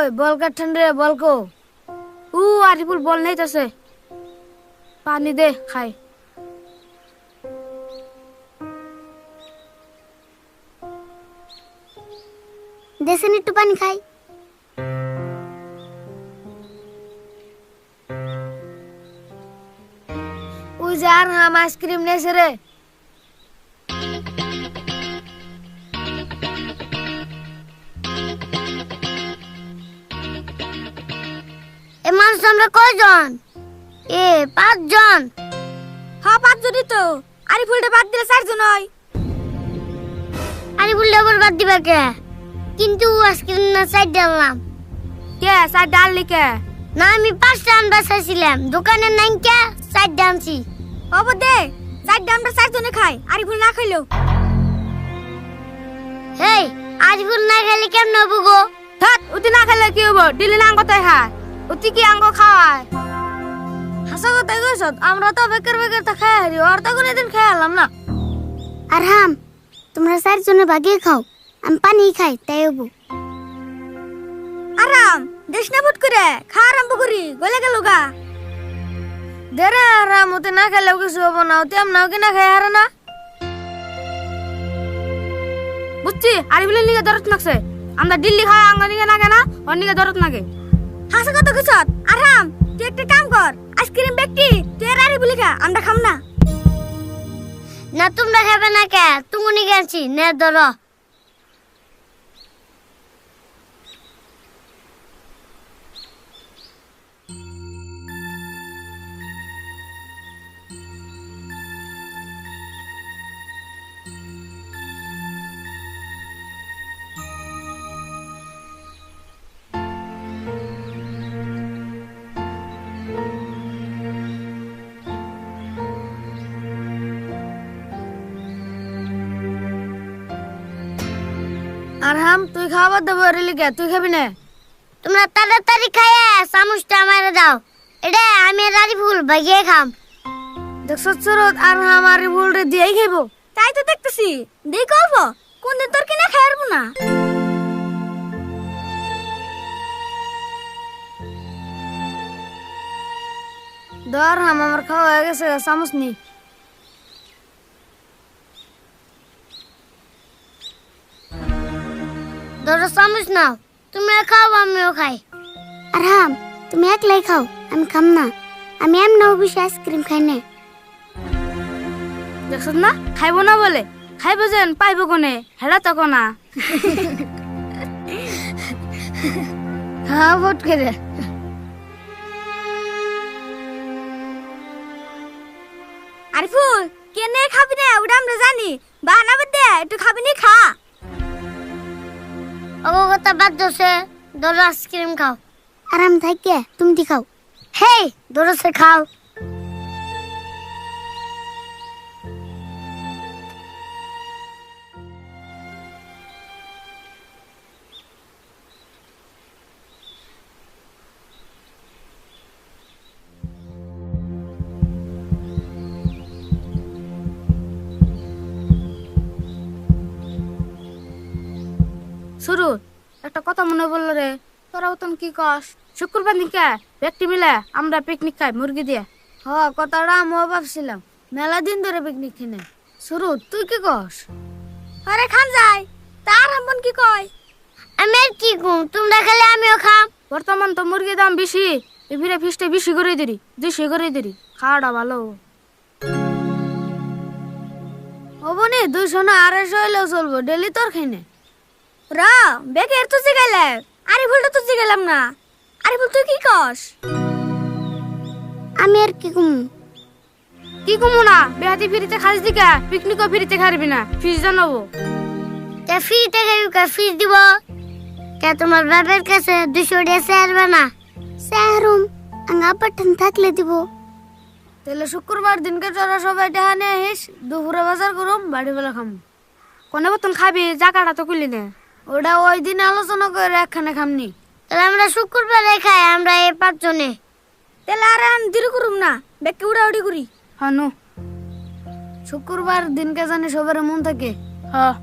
ওই বল কাটছেন রে বলকো আরিফুল বল নাইতাছে পানি দে খাই দেশেন একটু পানি খাই ওই যে আর হাম আইসক্রিম নেছে রে এ মানুষ আমরা কয়জন? 5 জন। হ্যাঁ 5 জনই তো আরিফুলটা বাদ দিলে 4 জন হয় আরিফুলটা আবার বাদ দিবা কে? কিন্তু আজকে না 4 ডাললাম কে 4 ডাললি কে না আমি 5টা আনবা চাইছিলাম দোকানে নাই কে 4টা আনছি হবো দে 4 আমরা 4 জনে খাই আরিফুল না খাইলো হেই আরিফুল না খেলে কেমন হবো গো? থাক উতি না খেলে কি হবো দিলি না আঙ্গ তাই হ্যাঁ উতি কি আঙ্গ খাওয়ায় হাসা কথাই কইছ আমরা তো বেকার তা খাই হারি আর তো কোনদিন খাইলাম না আর হাম তোমরা 4 জনে ভাগে খাও আমি পানি খাই তাই হবো আরাম দেশ না ফুট করে খা আরম্ভ করি গলে গেল গা দেরে আরাম ওতে না খেলেও কিছু হবো না ওতে আমরাও কি না খাই হারে না বুঝছি আরিফুলের লিগে দরদ নাকছে আমরা দিল্লি খাই আঙ্গ লিগে না কেনা ওর লিগে দরদ নাগে হাসা কথা কইছ আরাম তুই একটা কাম কর আইসক্রিম ব্যক্তি তুই আর আরিফুলি খা আমরা খাম না না তোমরা খাবে না কে তুমি গেছি নে ধরো আর হাম তুই খাবার দেবো রিলিকে তুই খাবি না তোমরা তাড়াতাড়ি খাইয়া চামচটা আমারে দাও এটা আমি আর আরিফুল ভাগে খাম দেখছ চরত আর হাম আরিফুল রে দিয়েই খাইবো তাই তো দেখতেছি দেই করব কোন দিন তোর কিনা খাইব না দর হাম আমার খাওয়া হয়ে গেছে চামচ নি ধরো চামচ নাও তোমরা খাও আমিও খাই আর হাম তুমি একলাই খাও আমি খাম না আমি এমন বেশি আইসক্রিম খাই না দেখছ না খাইবো না বলে খাইবো যেন পাইবো কোনে হেড়া তো কোনা হ্যাঁ ভোট করে আরিফুল কেনে খাবি না ওটা আমরা জানি বানাবে দে একটু খাবি নি খা অগতা বাদ দোসে ধরো আইসক্রিম খাও আরাম থাকে তুমি খাও হেই ধরো সে খাও শুরু একটা কথা মনে পড়লো রে তোরা তখন কি কস শুক্রবার দিনকে ব্যক্তি মিলে আমরা পিকনিক খাই মুরগি দিয়ে কথাটা আমিও ভাবছিলাম মেলা দিন ধরে পিকনিক কিনে শুরু তুই কি কস আরে খান যাই তার আমন কি কয় আমি আর কি কম তোমরা খেলে আমিও খাম বর্তমান তো মুরগির দাম বেশি এবারে ফিসটা বেশি করে দিরি 200 করে দিরি খাওয়াটা ভালো হবো নি 200 না 250 হইলেও চলবো ডেলি তোর খাইনে রা বেকের তো জিগাইলে আরিফুলটা তো জিগাইলাম না আরিফুল তুই কি কস আমি আর কি কম কি কমু না বেহাতি ফিরিতে খাস দিকা পিকনিকও ফিরিতে খারবি না ফিস জানাবো তে ফ্রিতে খাইও কা ফিস দিব কে তোমার বাবার কাছে 200 টাকা ছাড়বে না সাহরুম আঙ্গা পাঠান থাকলে দিব তাহলে শুক্রবার দিনকে তোরা সবাই টাকা নিয়ে আহিস দুপুরে বাজার করুম বাড়ি বেলা খামু কোনে বতন খাবি জায়গাটা তো খুলি না ওটা ওই দিন আলোচনা করে একখানে খামনি তাহলে আমরা শুক্রবারে খাই আমরা এই 5 জনে তাহলে আর দিন করুম না বেকে উড়াউড়ি করি হানু শুক্রবার দিনকে জানি সবার মন থাকে হ্যাঁ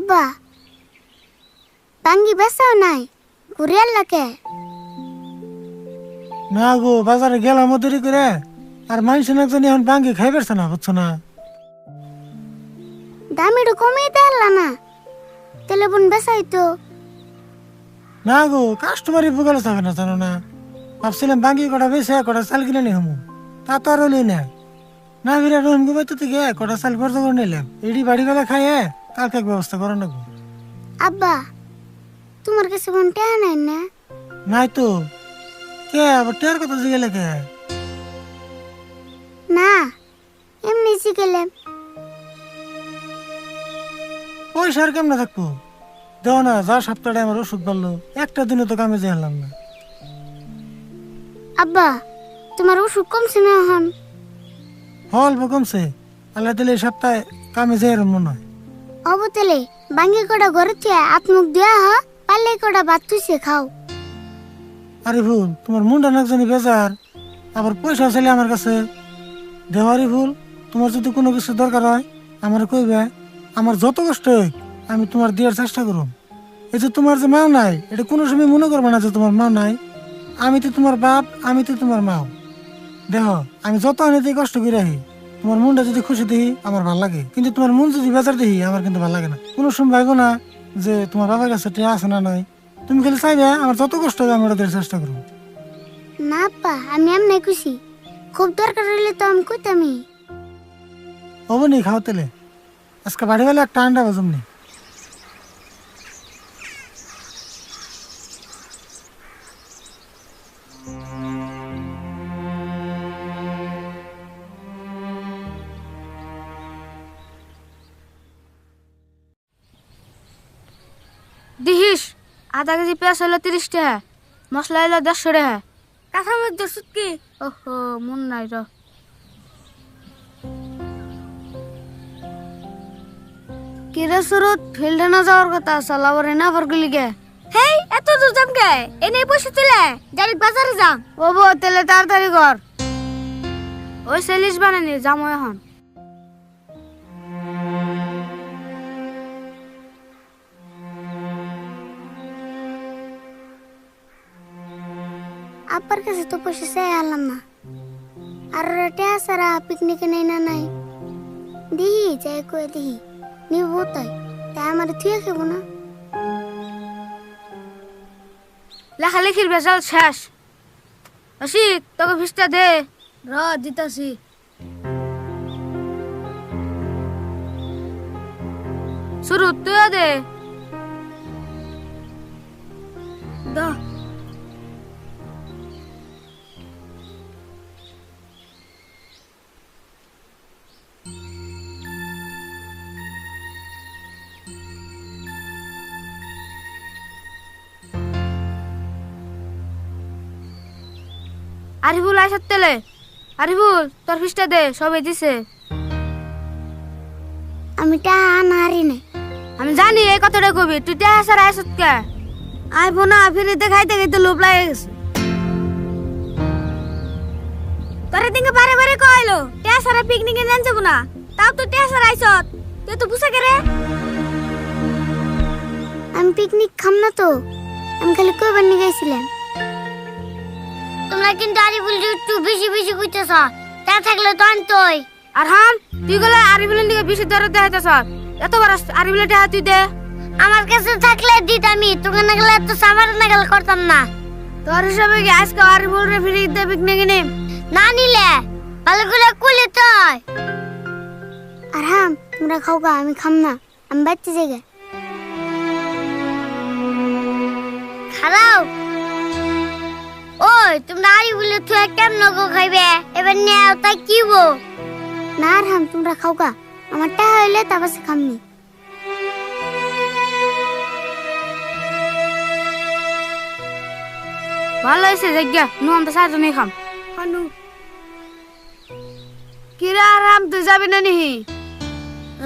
আব্বা বাঙ্গি বেসাও নাই ঘুরিয়ার লাগে না গো, বাজারে গেলাম দেরি করে, আর মানুষ একজন এখন ভাঙ্গি খাই পারছে না, বুঝছো না? দাম একটু কমিয়ে দেওয়া না তাহলে বোন বেসাই তো। না গো, কাস্টমারই বুকালে থাকে না, জানো না? ভাবছিলাম ভাঙ্গি কটা বেশি কটা চাল কিনে নি হমু, তা তো আর হলি না। না ফিরে রহিম গুবাইতে থেকে কটা চাল খরচ করে নিলাম, এডি বাড়ি বেলা খাইয়ে কালকে এক ব্যবস্থা করে নেবো। আব্বা তোমার কাছে বোন টেহা নাই না? নাই তো। কে আবার টের কথা জিগেলে কে? না এমনি শিখেলাম। পয়সা আর কেমনে থাকবো? দেও না, যা সপ্তাহে আমার ওষুধ বাড়লো, একটা দিনে তো কামে যাইলাম না। আব্বা তোমার ওষুধ কমছে না এখন? অল্প কমছে, আল্লাহ দিলে এই সপ্তাহে কামে যাই মনে হয়। অবতলে বাঙ্গি কটা ঘরে থেকে আত্মুখ দেওয়া হ, পারলে কটা ভাত তুইছে খাও। আরে ভুল, তোমার মুন্ডা নাকজানি বেজার, আবার পয়সা চাইলে আমার কাছে দেওয়ারি ভুল। তোমার যদি কোনো কিছু দরকার হয় আমার কইবে, আমার যত কষ্ট হোক আমি তোমার দেওয়ার চেষ্টা করব। এই যে তোমার যে মাও নাই, এটা কোনো সময় মনে করবে না যে তোমার মা নাই। আমি তো তোমার বাপ, আমি তো তোমার মাও। দেখো, আমি যত আনিতে কষ্ট করে রাখি, তোমার মনটা যদি খুশি দেখি আমার ভালো লাগে, কিন্তু তোমার মন যদি বেজার দেখি আমার কিন্তু ভালো লাগে না। কোনো সময় ভাইবো না যে তোমার বাবার কাছে টিয়া আছে না নাই। তুমি খালি চাইবে আমার যত কষ্ট হবে আমি ওটা দেওয়ার চেষ্টা করবো। না আব্বা আমি এমনি খুশি, খুব দরকার হইলে তো আমি কইতামই। অবনি খাও তেলে, আজকে বাড়ি বেলা একটা আন্ডা বাজুম নি। দিহিস আধা কেজি পেঁয়াজ হলো 30 টাকা, মশলা হলো 150 টাকা, কাঁথা মধ্যে সুটকি। ওহো মন নাই র। কিরে সুরত, ফিল্ডে না যাওয়ার কথা, চালাবার না ফরগুলি গে? হেই এত দূর যাম কে? এনে বসে তুলে ডাইরেক্ট বাজারে যাম। ও বো তেলে তাড়াতাড়ি কর, ওই সেলিস বানানি যাম এখন। আব্বার কাছে তো পয়সা চাই আলাম না, আর টেহা সারা পিকনিকে নেই না নাই। দিহি যাই কয়ে দিহি নিব তাই, তাই আমার থুয়ে খাবো না। লেখালেখির বেজাল শেষ। অসিক তোকে ফিসটা দে। র দিতাছি। শুরু তুইও দে। দা আরিফুল আইসার তেলে। আরিফুল তোর ফিসটা দে, সবাই দিছে। আমি টেহা আনা হারি না। আমি জানি এই কথাটা কবি, তুই টেহা সারা আইসত কে? আইবো না, ফিরিতে খাইতে খাইতে লোভ লাগে গেছে। তোর দিকে বারে বারে কইলো টেহা সারা পিকনিকে নেন যাবো না, তাও তো টেহা সারা আইসত। তুই তো বুঝা করে। আমি পিকনিক খাম না তো, আমি খালি কইবার নিয়ে গেছিলাম। তোমরা কিন্তু আরিফুল একটু বেশি বেশি কইতেছ, তা থাকলে তো আনতই। আর হাম তুই গেলে আরিফুলের দিকে বেশি দরদ দেখাইতেছ। এতবার আরিফুলের টেহা তুই দে। আমার কাছে থাকলে দিতামি, তোকে না গেলে তো সামার না গেলে করতাম না। তোর হিসাবে কি আজকে আরিফুলের ফিরে দিতে পিকনিকে নিম? না নিলে ভালো করে কুলে তুই। আর হাম তোমরা খাও গা, আমি খাম না, আমি বাচ্চা জায়গা খারাও। ওই তোমরা আরিফুলের তুই কেমন গো খাইবে এবার নেও তাই কি বো? না আর হাম তোমরা খাও গা, আমার টা হইলে তারপর খামনি। ভালো হয়েছে জায়গা, নু আমরা চারজনই খাম। হানু কিরা আরাম, তুই যাবি না নিহি?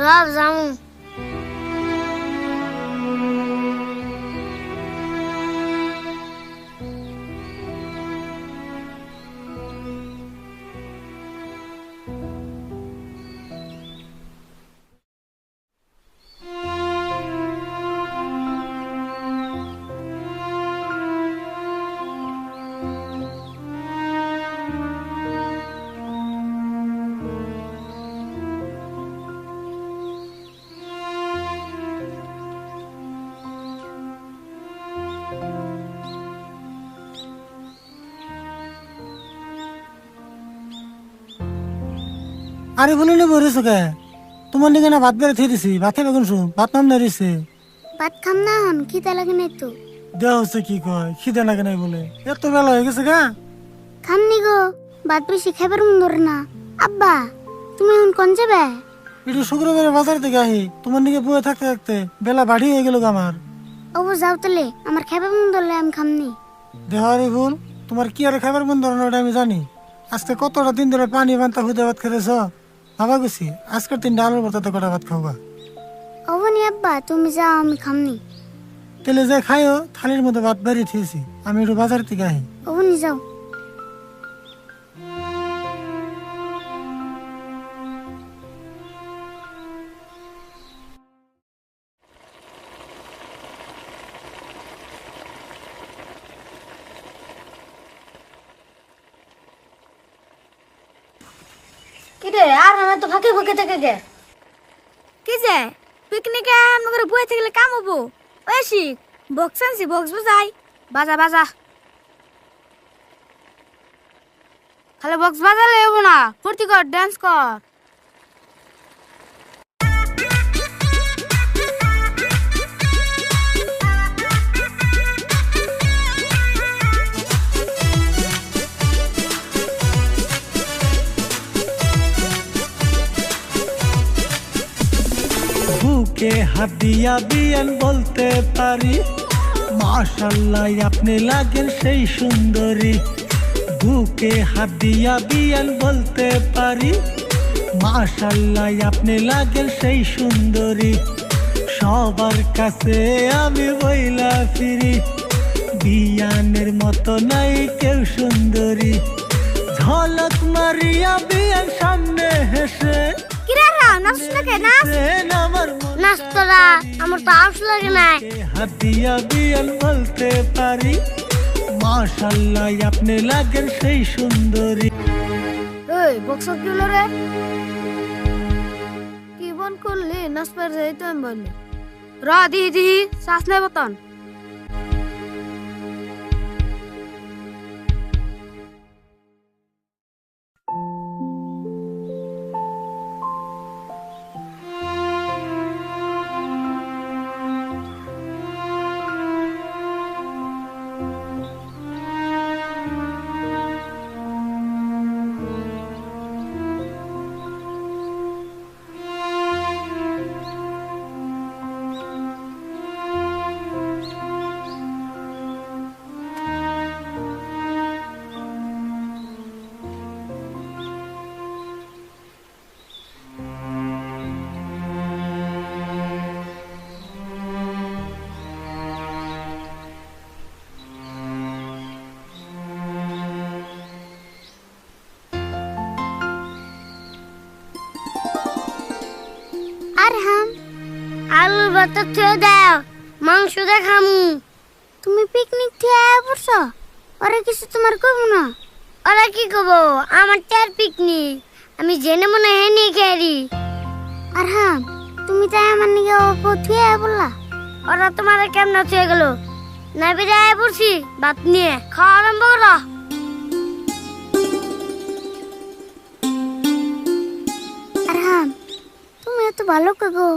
রব যামু। আরে বলে নেবো রেছো কে? তোমার নিকে না ভাত বেড়ে থিয়ে দিছি, ভাত খাবে কোন শুন? ভাত নাম নেছে। ভাত খাম না হন, খিদে লাগে নাই তো। দেওয়া হচ্ছে কি কয়, খিদে লাগে নাই বলে? এত বেলা হয়ে গেছে গা। খামনি গো, ভাত বেশি খাবার মন ধরে না। আব্বা তুমি এখন কোন যাবে? একটু শুক্রবারে বাজার থেকে আহি, তোমার নিকে বয়ে থাকতে থাকতে বেলা বাড়ি হয়ে গেল গো আমার। ওবো যাও তাহলে, আমার খাবার মন ধরলে আমি খামনি। দেহারি ভুল, তোমার কি আর খাবার বন্ধ না ওটা আমি জানি। আজকে কতটা দিন ধরে পানি বান্তা খুদে ভাত খেয়েছ, ভাবা গেছি আজকের 3টা আলুর ভর্তাতে কটা ভাত খাওয়া। ওবো নি আব্বা, তুমি যাও আমি খামনি। তেলে যে খাইও, থালির মধ্যে ভাত বাড়ি থিয়েছি, আমি একটু বাজার থেকে আহি। ওবো নি যাও। কি রে আর আমি তো ফাঁকে ফাঁকে থেকে গে কি যে পিকনিকে আমরা করে বয়ে থাকলে কাম হবো। ওই শিখ বক্স আনছি, বক্স বাজাই। বাজা বাজা, খালি বক্স বাজালে হবো না, ফুর্তি কর, ডান্স কর। বুকে হাত দিয়া বিয়ান বলতে পারি, মাশাআল্লাহ আপনি লাগেন সেই সুন্দরী। বুকে হাত দিয়া বিয়ান বলতে পারি, মাশাআল্লাহ আপনি লাগেন সেই সুন্দরী। সবার কাছে আমি বইলা ফিরি, বিয়ানের মতো নাই কেউ সুন্দরী। ঝলক মারিয়া বিয়ান সামনে হেসে কিরা রা নাচ লাগে নাচ আমার নাচ তোরা, আমার তো আউস লাগে না। হাত দিয়া বিয়ান বলতে পারি, মাশাআল্লাহ আপনি লাগেন সেই সুন্দরী। ওই বক্স কি হলো রে? কি বন করলি? নাচ পার যাই তো আমি বললি র দিহি দিহি শ্বাস নেই বতন। আর হাম আলুর ভর্তা থুয়ে দাও, মাংস দেখামু। তুমি পিকনিক থেকে আয়া পড়ছো, ওরা কিছু তোমার কব না? ওরা কি কব? আমার চার পিকনিক, আমি জেনে মনে হয় নিয়ে খেয়ারি। আর হাম তুমি তাই আমার নিকে ওপর থুয়ে আয়া পড়লা? ওরা তোমার কেমন থুয়ে গেল? না বেড়ে আয়া পড়ছি ভাত নিয়ে, খাওয়া আরম্ভ করো। আর হাম তুমি এত ভালো কাগো,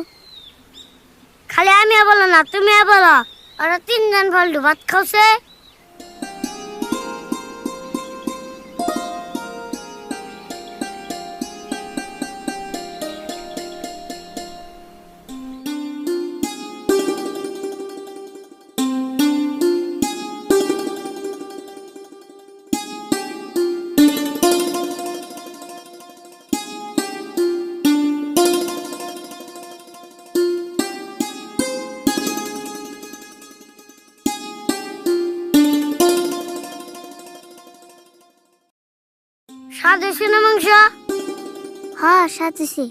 খালি আমি বলো না তুমি বলো। ওরা 3জন ফালতু ভাত খাওছে। স্বাদ হয়েছে না মাংস? হ্যাঁ স্বাদ হয়েছে।